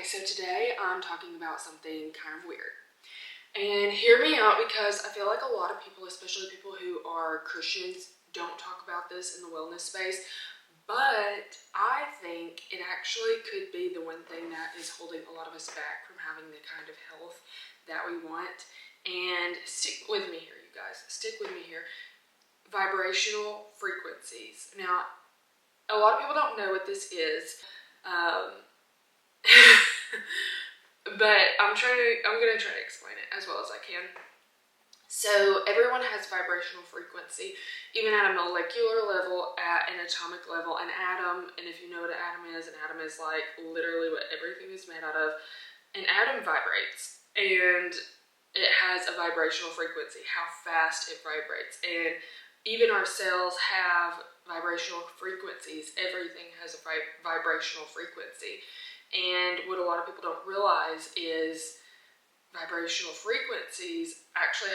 so today I'm talking about something kind of weird. And hear me out, because I feel like a lot of people, especially people who are Christians, don't talk about this in the wellness space. But I think it actually could be the one thing that is holding a lot of us back from having the kind of health that we want. And stick with me here, you guys. Stick with me here. Vibrational frequencies. Now, a lot of people don't know what this is. But I'm gonna try to explain it as well as I can. So everyone has vibrational frequency, even at a molecular level, at an atomic level. An atom, and if you know what an atom is like literally what everything is made out of. An atom vibrates, and it has a vibrational frequency, how fast it vibrates. And even our cells have vibrational frequencies. Everything has a vibrational frequency. And what a lot of people don't realize is vibrational frequencies actually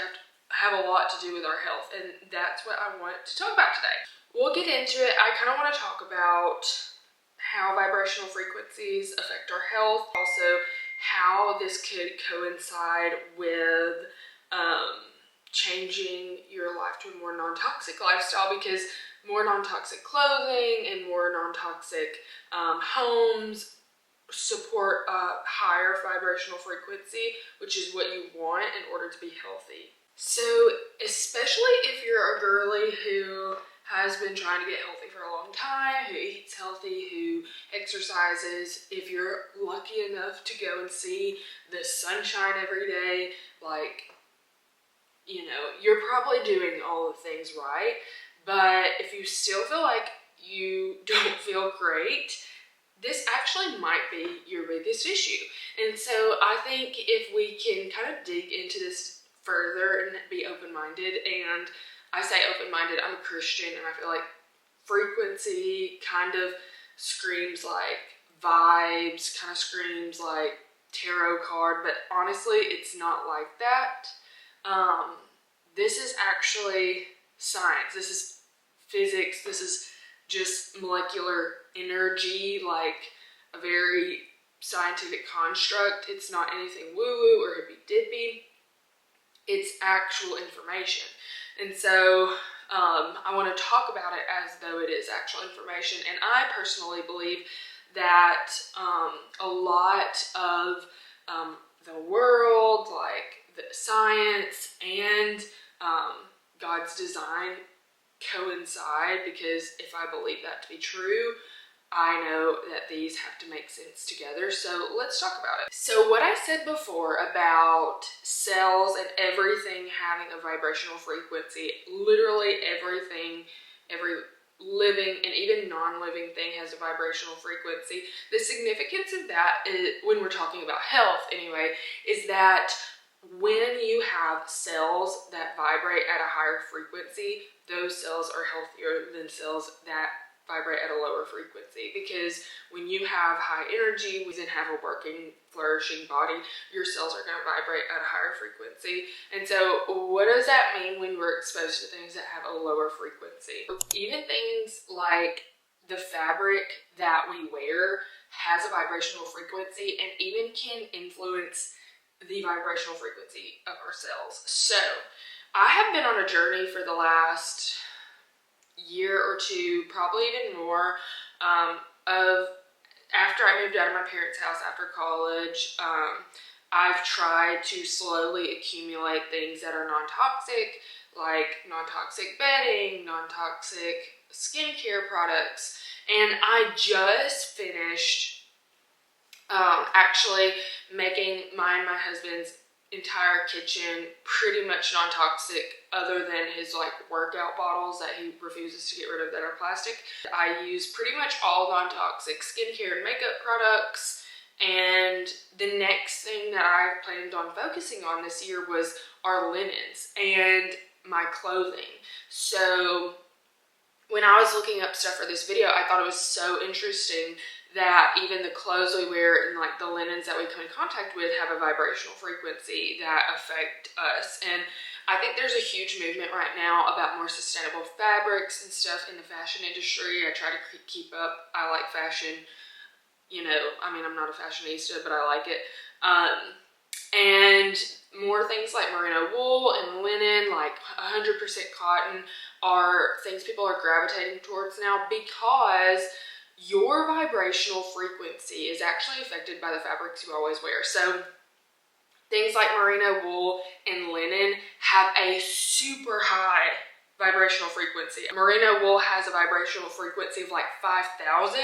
have a lot to do with our health, and that's what I want to talk about today. We'll get into it. I kind of want to talk about how vibrational frequencies affect our health, also how this could coincide with changing your life to a more non-toxic lifestyle, because more non-toxic clothing and more non-toxic homes support a higher vibrational frequency, which is what you want in order to be healthy. So especially if you're a girly who has been trying to get healthy for a long time, who eats healthy, who exercises, if you're lucky enough to go and see the sunshine every day, like, you know, you're probably doing all the things right. But if you still feel like you don't feel great, this actually might be your biggest issue. And so I think if we can kind of dig into this further and be open-minded, and I say open-minded, I'm a Christian, and I feel like frequency kind of screams like vibes, kind of screams like tarot card, but honestly, it's not like that. This is actually science. This is physics. This is just molecular energy, like a very scientific construct. It's not anything woo-woo or hippy-dippy. It's actual information. And so I want to talk about it as though it is actual information. And I personally believe that a lot of the world, like the science and God's design, coincide, because if I believe that to be true, I know that these have to make sense together. So let's talk about it. So what I said before about cells and everything having a vibrational frequency, literally everything, every living and even non-living thing has a vibrational frequency. The significance of that is, when we're talking about health anyway, is that when you have cells that vibrate at a higher frequency, those cells are healthier than cells that vibrate at a lower frequency. Because when you have high energy and have a working, flourishing body, your cells are going to vibrate at a higher frequency. And so what does that mean when we're exposed to things that have a lower frequency? Even things like the fabric that we wear has a vibrational frequency, and even can influence the vibrational frequency of our cells. So I have been on a journey for the last year or two, probably even more, of after I moved out of my parents' house after college. I've tried to slowly accumulate things that are non-toxic, like non-toxic bedding, non-toxic skincare products, and I just finished actually making mine and my husband's entire kitchen pretty much non-toxic, other than his like workout bottles that he refuses to get rid of that are plastic. I use pretty much all non-toxic skincare and makeup products, and the next thing that I planned on focusing on this year was our linens and my clothing. So when I was looking up stuff for this video, I thought it was so interesting that even the clothes we wear and like the linens that we come in contact with have a vibrational frequency that affect us. And I think there's a huge movement right now about more sustainable fabrics and stuff in the fashion industry. I try to keep up. I like fashion you know, I mean, I'm not a fashionista, but I like it. And more things like merino wool and linen, like 100% cotton, are things people are gravitating towards now because your vibrational frequency is actually affected by the fabrics you always wear. So things like merino wool and linen have a super high vibrational frequency. Merino wool has a vibrational frequency of like 5,000,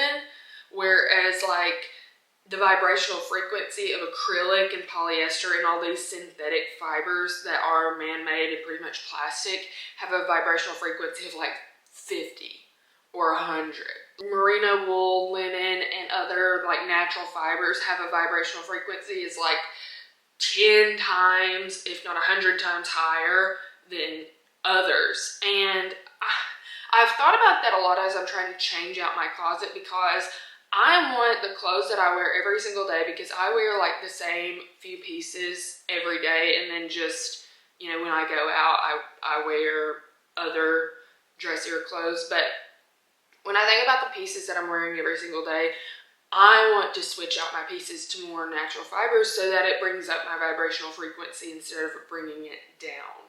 whereas like the vibrational frequency of acrylic and polyester and all these synthetic fibers that are man-made and pretty much plastic have a vibrational frequency of like 50 or 100. Merino wool, linen, and other like natural fibers have a vibrational frequency is like 10 times, if not 100 times higher than others. And I've thought about that a lot as I'm trying to change out my closet, because I want the clothes that I wear every single day, because I wear like the same few pieces every day, and then just, you know, when I go out, I wear other dressier clothes. But when I think about the pieces that I'm wearing every single day, I want to switch out my pieces to more natural fibers so that it brings up my vibrational frequency instead of bringing it down.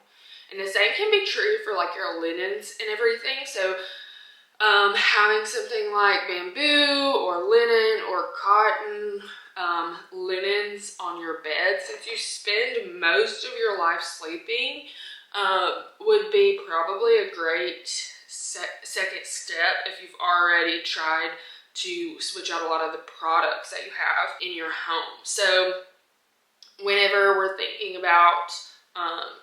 And the same can be true for like your linens and everything. So having something like bamboo or linen or cotton linens on your bed, since you spend most of your life sleeping, would be probably a great second step if you've already tried to switch out a lot of the products that you have in your home. So whenever we're thinking about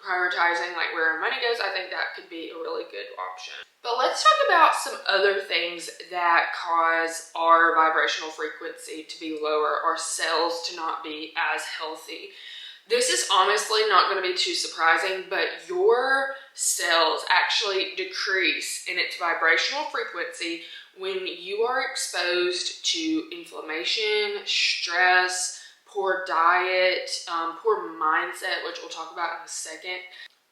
prioritizing like where our money goes, I think that could be a really good option. But let's talk about some other things that cause our vibrational frequency to be lower, our cells to not be as healthy. This is honestly not going to be too surprising, but your cells actually decrease in its vibrational frequency when you are exposed to inflammation, stress, poor diet, poor mindset, which we'll talk about in a second,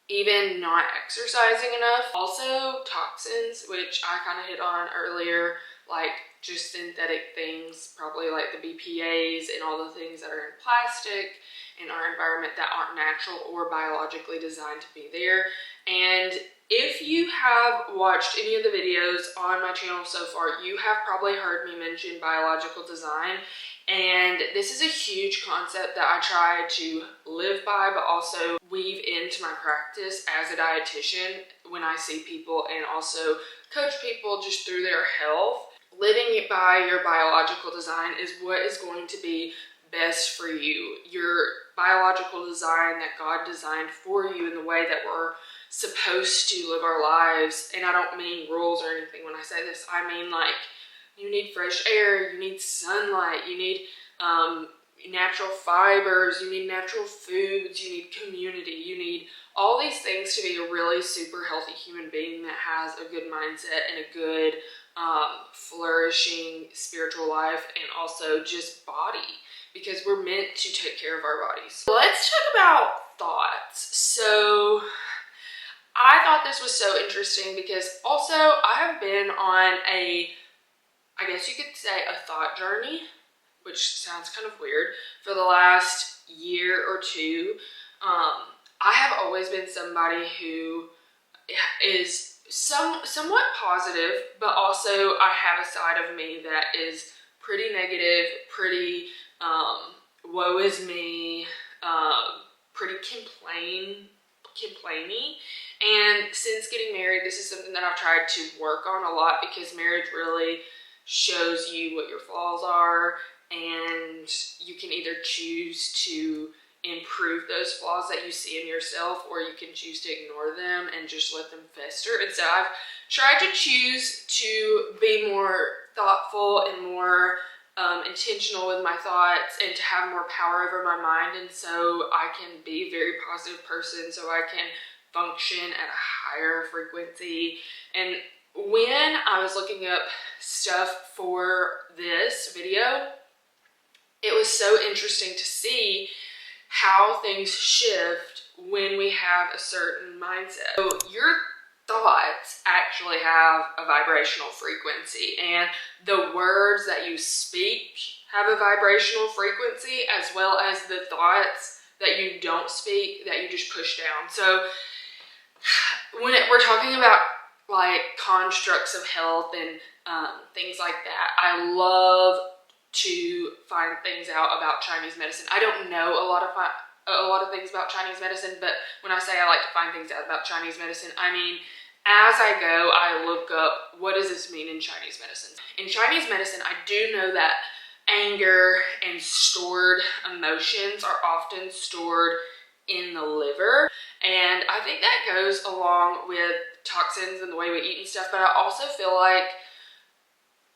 even not exercising enough. Also toxins, which I kind of hit on earlier, like just synthetic things, probably like the BPAs and all the things that are in plastic in our environment that aren't natural or biologically designed to be there. And if you have watched any of the videos on my channel so far, you have probably heard me mention biological design. And this is a huge concept that I try to live by, but also weave into my practice as a dietitian when I see people, and also coach people just through their health. Living it by your biological design is what is going to be best for you. Your biological design that God designed for you in the way that we're supposed to live our lives. And I don't mean rules or anything when I say this. I mean like you need fresh air, you need sunlight, you need natural fibers, you need natural foods, you need community, you need all these things to be a really super healthy human being that has a good mindset and a good flourishing spiritual life, and also just body, because we're meant to take care of our bodies. Let's talk about thoughts. So I thought this was so interesting because also I have been on a, I guess you could say, a thought journey, which sounds kind of weird, for the last year or two. I have always been somebody who is somewhat positive, but also I have a side of me that is pretty negative, pretty woe is me, pretty complainy. And since getting married, this is something that I've tried to work on a lot, because marriage really shows you what your flaws are, and you can either choose to improve those flaws that you see in yourself, or you can choose to ignore them and just let them fester. And so I've tried to choose to be more thoughtful and more intentional with my thoughts, and to have more power over my mind, and so I can be a very positive person, so I can function at a higher frequency. And when I was looking up stuff for this video, it was so interesting to see how things shift when we have a certain mindset. So your thoughts actually have a vibrational frequency, and the words that you speak have a vibrational frequency, as well as the thoughts that you don't speak that you just push down. So when we're talking about like constructs of health and things like that, I love to find things out about Chinese medicine. I don't know a lot of things about Chinese medicine, but when I say I like to find things out about Chinese medicine, I mean, as I go, I look up, what does this mean in Chinese medicine? In Chinese medicine, I do know that anger and stored emotions are often stored in the liver, and I think that goes along with toxins and the way we eat and stuff, but I also feel like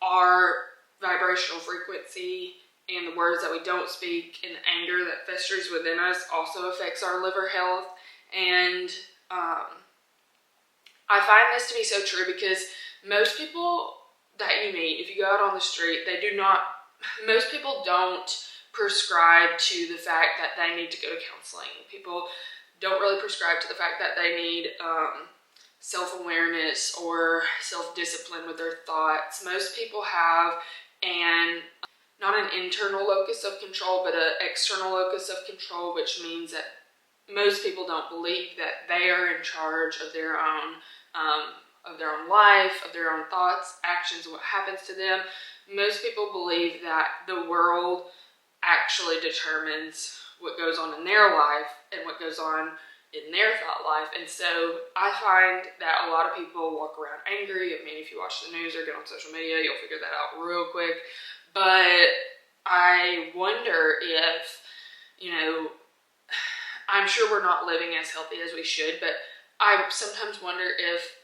our vibrational frequency and the words that we don't speak and the anger that festers within us also affects our liver health. And I find this to be so true because most people that you meet, if you go out on the street, most people don't prescribe to the fact that they need to go to counseling. People don't really prescribe to the fact that they need self-awareness or self-discipline with their thoughts. Most people have not an internal locus of control, but an external locus of control, which means that most people don't believe that they are in charge of their own life, of their own thoughts, actions, and what happens to them. Most people believe that the world actually determines what goes on in their life and what goes on in their thought life. And so I find that a lot of people walk around angry. I mean, if you watch the news or get on social media, you'll figure that out real quick. But I wonder if, I'm sure we're not living as healthy as we should, but I sometimes wonder if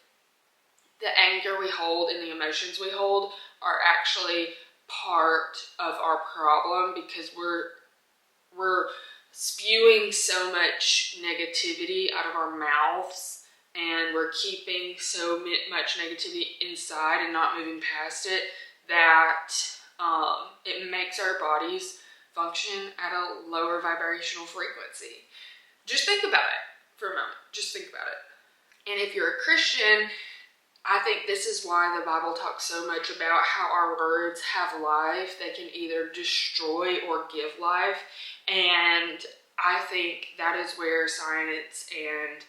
the anger we hold and the emotions we hold are actually part of our problem, because we're spewing so much negativity out of our mouths, and we're keeping so much negativity inside and not moving past it, that it makes our bodies function at a lower vibrational frequency. Just think about it for a moment. Just think about it. And if you're a Christian, I think this is why the Bible talks so much about how our words have life. They can either destroy or give life. And I think that is where science and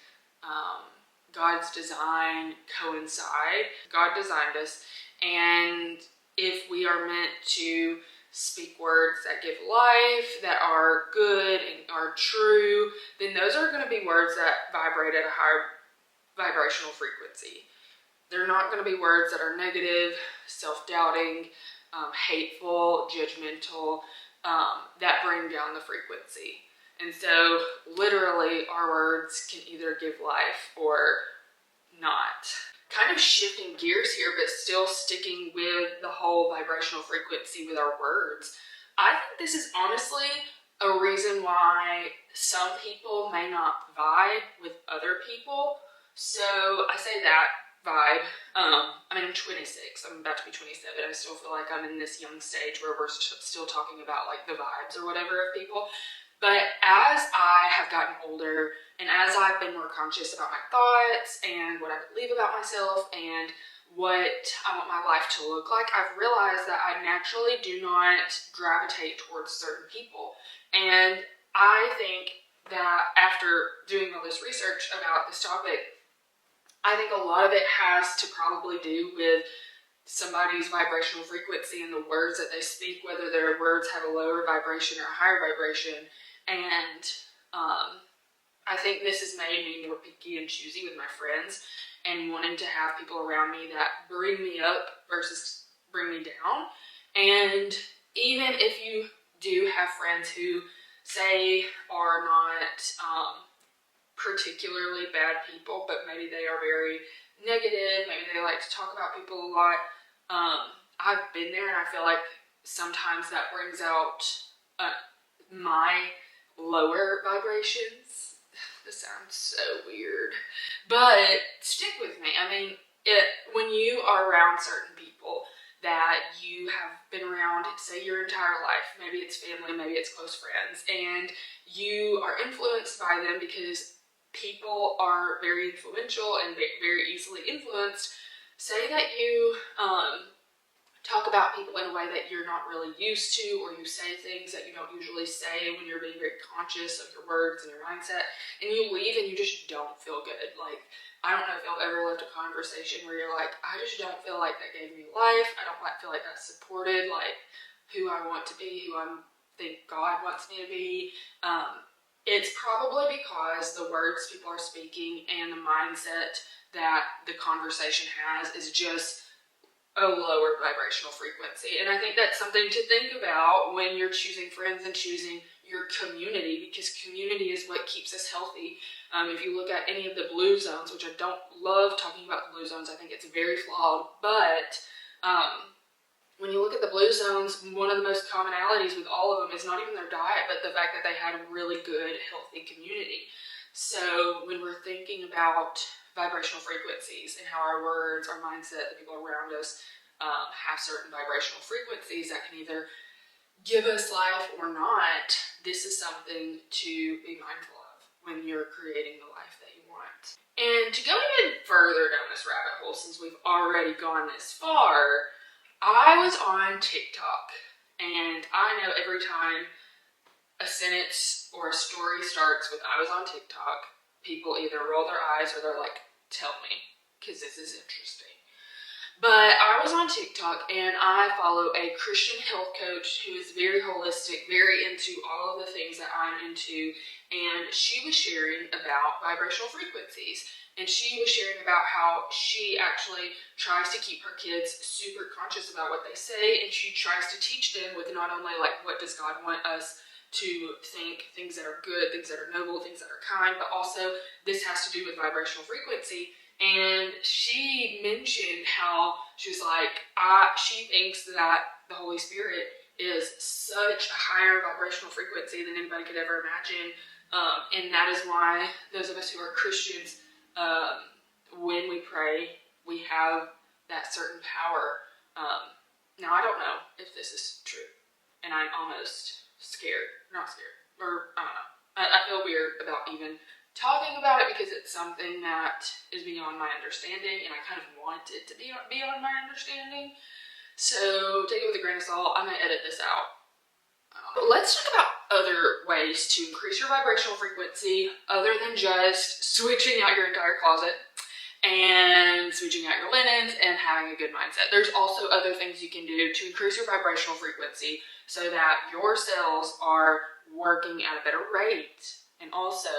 God's design coincide. God designed us, and if we are meant to speak words that give life, that are good and are true, then those are going to be words that vibrate at a higher vibrational frequency. They're not going to be words that are negative, self-doubting, hateful, judgmental, that bring down the frequency. And so literally our words can either give life or not. Kind of shifting gears here, but still sticking with the whole vibrational frequency with our words. I think this is honestly a reason why some people may not vibe with other people. So I say that vibe. I'm 26. I'm about to be 27. I still feel like I'm in this young stage where we're still talking about like the vibes or whatever of people. But as I have gotten older, and as I've been more conscious about my thoughts and what I believe about myself and what I want my life to look like, I've realized that I naturally do not gravitate towards certain people. And I think that after doing all this research about this topic, I think a lot of it has to probably do with somebody's vibrational frequency and the words that they speak, whether their words have a lower vibration or a higher vibration. And I think this has made me more picky and choosy with my friends and wanting to have people around me that bring me up versus bring me down. And even if you do have friends who say are not particularly bad people, but maybe they are very negative, maybe they like to talk about people a lot, I've been there, and I feel like sometimes that brings out my lower vibrations. This sounds so weird, but stick with me. I mean, when you are around certain people that you have been around, say, your entire life, maybe it's family, maybe it's close friends, and you are influenced by them because people are very influential and very easily influenced, say that you talk about people in a way that you're not really used to, or you say things that you don't usually say when you're being very conscious of your words and your mindset, and you leave and you just don't feel good. Like, I don't know if y'all ever left a conversation where you're like, I just don't feel like that gave me life. I don't feel like that supported like who I want to be, who I think God wants me to be. It's probably because the words people are speaking and the mindset that the conversation has is just a lower vibrational frequency. And I think that's something to think about when you're choosing friends and choosing your community, because community is what keeps us healthy. If you look at any of the blue zones, which I don't love talking about the blue zones, I think it's very flawed, but when you look at the blue zones, one of the most commonalities with all of them is not even their diet, but the fact that they had a really good, healthy community. So when we're thinking about vibrational frequencies and how our words, our mindset, the people around us have certain vibrational frequencies that can either give us life or not, this is something to be mindful of when you're creating the life that you want. And to go even further down this rabbit hole, since we've already gone this far, I was on TikTok, and I know every time a sentence or a story starts with I was on TikTok, people either roll their eyes or they're like, tell me, because this is interesting. But I was on TikTok and I follow a Christian health coach who is very holistic, very into all of the things that I'm into, and she was sharing about vibrational frequencies. And she was sharing about how she actually tries to keep her kids super conscious about what they say, and she tries to teach them with not only like what does God want us to think, things that are good, things that are noble, things that are kind, but also this has to do with vibrational frequency. And she mentioned how she was like, she thinks that the Holy Spirit is such a higher vibrational frequency than anybody could ever imagine. And that is why those of us who are Christians, when we pray, we have that certain power. Now, I don't know if this is true, and I'm almost not scared, or I don't know. I feel weird about even talking about it because it's something that is beyond my understanding, and I kind of want it to be beyond my understanding. So take it with a grain of salt. I might edit this out. But let's talk about other ways to increase your vibrational frequency other than just switching out your entire closet and switching out your linens and having a good mindset. There's also other things you can do to increase your vibrational frequency so that your cells are working at a better rate and also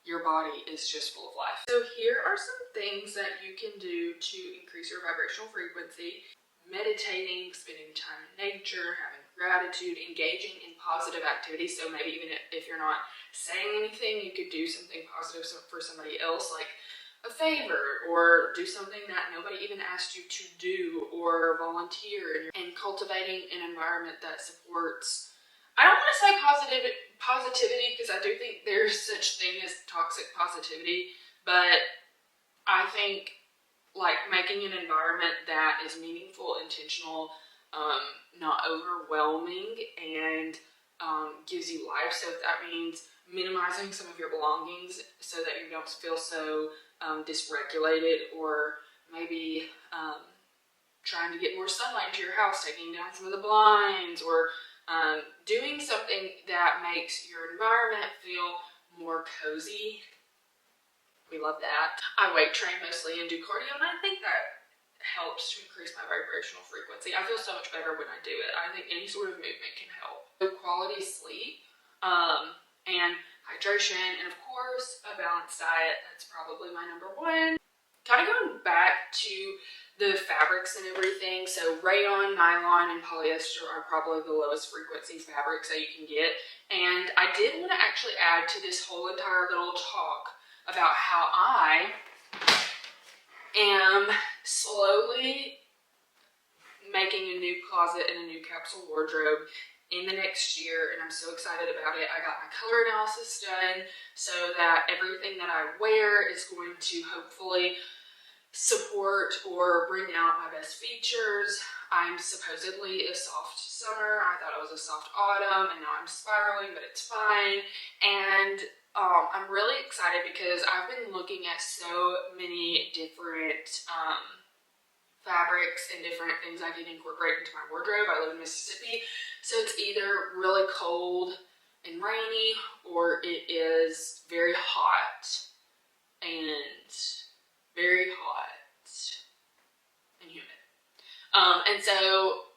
your body is just full of life. So here are some things that you can do to increase your vibrational frequency. Meditating, spending time in nature, having gratitude, engaging in positive activities. So maybe even if you're not saying anything, you could do something positive for somebody else, like a favor, or do something that nobody even asked you to do, or volunteer, and cultivating an environment that supports, I don't want to say positivity, because I do think there's such thing as toxic positivity, but I think like making an environment that is meaningful, intentional, not overwhelming, and gives you life. So if that means minimizing some of your belongings so that you don't feel so dysregulated, or maybe trying to get more sunlight into your house, taking down some of the blinds, or doing something that makes your environment feel more cozy. We love that. I weight train mostly and do cardio, and I think that helps to increase my vibrational frequency. I feel so much better when I do it. I think any sort of movement can help. So quality sleep, and hydration, and of course a balanced diet. That's probably my number one. Kind of going back to the fabrics and everything. So rayon, nylon, and polyester are probably the lowest frequency fabrics that you can get. And I did want to actually add to this whole entire little talk about how I am slowly making a new closet and a new capsule wardrobe in the next year, and I'm so excited about it. I got my color analysis done so that everything that I wear is going to hopefully support or bring out my best features. I'm supposedly a soft summer. I thought it was a soft autumn, and now I'm spiraling, but it's fine. And I'm really excited because I've been looking at so many different fabrics and different things I can incorporate into my wardrobe. I live in Mississippi, so it's either really cold and rainy, or it is very hot and humid. And so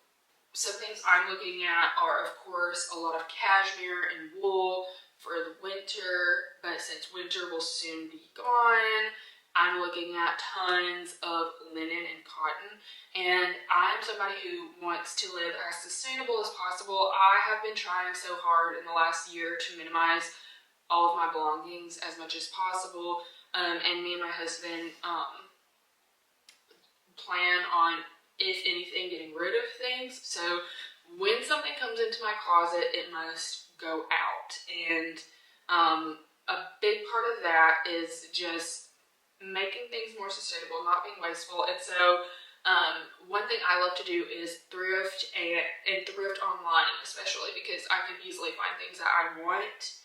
some things I'm looking at are, of course, a lot of cashmere and wool for the winter, but since winter will soon be gone, I'm looking at tons of linen and cotton. And I'm somebody who wants to live as sustainable as possible. I have been trying so hard in the last year to minimize all of my belongings as much as possible. And me and my husband plan on, if anything, getting rid of things. So when something comes into my closet, it must go out. And a big part of that is just making things more sustainable, not being wasteful. And so one thing I love to do is thrift and thrift online, especially because I can easily find things that I want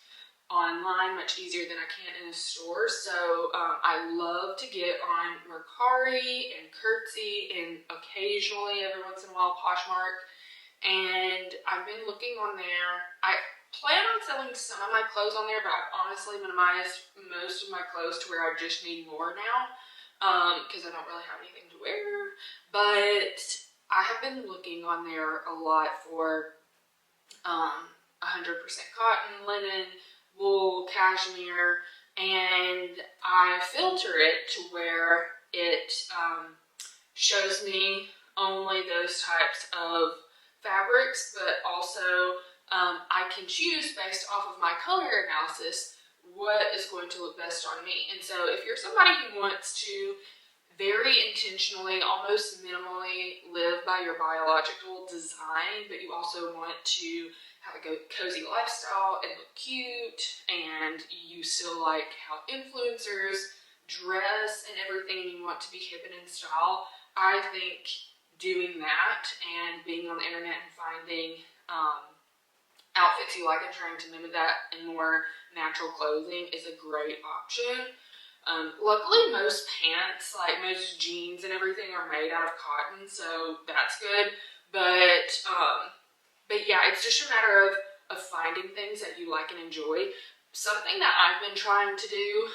online much easier than I can in a store. So I love to get on Mercari and Curtsy and occasionally, every once in a while, Poshmark. And I've been looking on there. I plan on selling some of my clothes on there, but I've honestly minimized most of my clothes to where I just need more now because I don't really have anything to wear. But I have been looking on there a lot for 100% cotton, linen, wool, cashmere, and I filter it to where it shows me only those types of fabrics, but also I can choose based off of my color analysis what is going to look best on me. And so if you're somebody who wants to very intentionally, almost minimally live by your biological design, but you also want to have a cozy lifestyle and look cute, and you still like how influencers dress and everything, and you want to be hip and in style, I think doing that and being on the internet and finding outfits you like and trying to mimic that in more natural clothing is a great option. Luckily, most pants, like most jeans and everything, are made out of cotton, so that's good. But yeah, it's just a matter of finding things that you like and enjoy. Something that I've been trying to do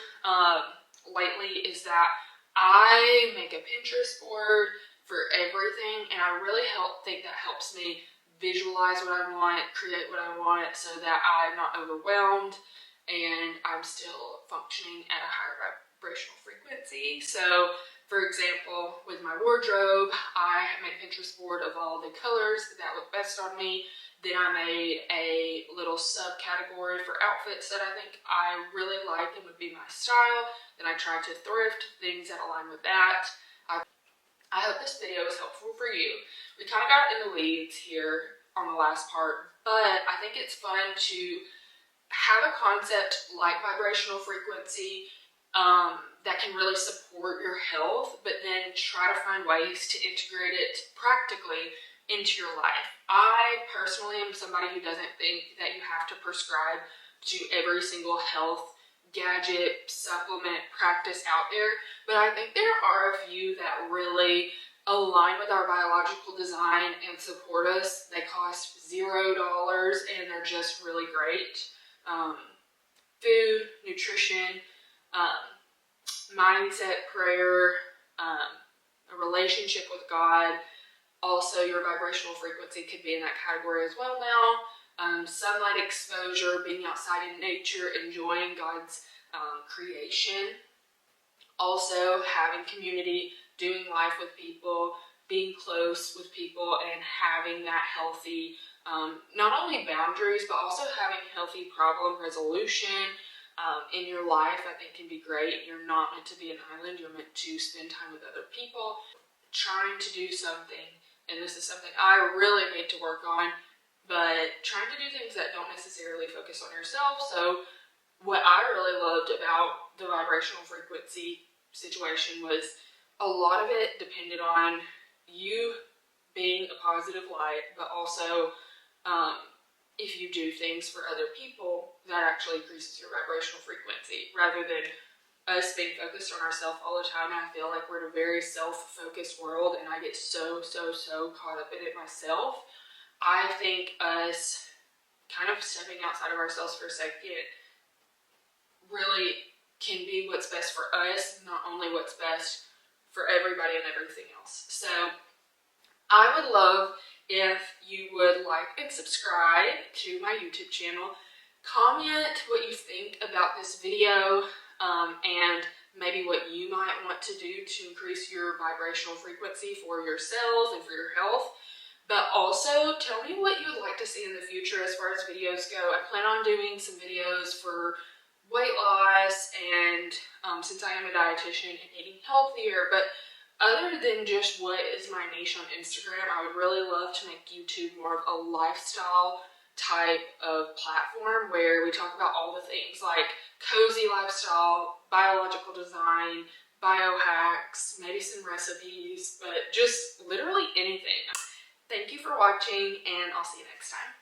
lately is that I make a Pinterest board for everything, and I really think that helps me visualize what I want, create what I want, so that I'm not overwhelmed and I'm still functioning at a higher vibrational frequency. So, for example, with my wardrobe, I made a Pinterest board of all the colors that look best on me. Then I made a little subcategory for outfits that I think I really like and would be my style. Then I tried to thrift things that align with that. I hope this video was helpful for you. We kind of got in the weeds here on the last part, but I think it's fun to have a concept like vibrational frequency that can really support your health, but then try to find ways to integrate it practically into your life. I personally am somebody who doesn't think that you have to prescribe to every single health gadget, supplement, practice out there, but I think there are a few that really align with our biological design and support us. They cost $0 and they're just really great. Food, nutrition, mindset, prayer, a relationship with God. Also, your vibrational frequency could be in that category as well now. Sunlight exposure, being outside in nature, enjoying God's creation. Also, having community, doing life with people, being close with people, and having that healthy, not only boundaries, but also having healthy problem resolution in your life, I think can be great. You're not meant to be an island. You're meant to spend time with other people. Trying to do something, and this is something I really need to work on, but trying to do things that don't necessarily focus on yourself. So what I really loved about the vibrational frequency situation was a lot of it depended on you being a positive light, but also if you do things for other people, that actually increases your vibrational frequency, rather than us being focused on ourselves all the time. I feel like we're in a very self-focused world, and I get so caught up in it myself. I think us kind of stepping outside of ourselves for a second really can be what's best for us, not only what's best for everybody and everything else. So I would love if you would like and subscribe to my YouTube channel. Comment what you think about this video, and maybe what you might want to do to increase your vibrational frequency for yourself and for your health. But also tell me what you would like to see in the future as far as videos go. I plan on doing some videos for weight loss and since I am a dietitian, and eating healthier. But other than just what is my niche on Instagram, I would really love to make YouTube more of a lifestyle type of platform where we talk about all the things like cozy lifestyle, biological design, biohacks, maybe some recipes, but just literally anything. Thank you for watching, and I'll see you next time.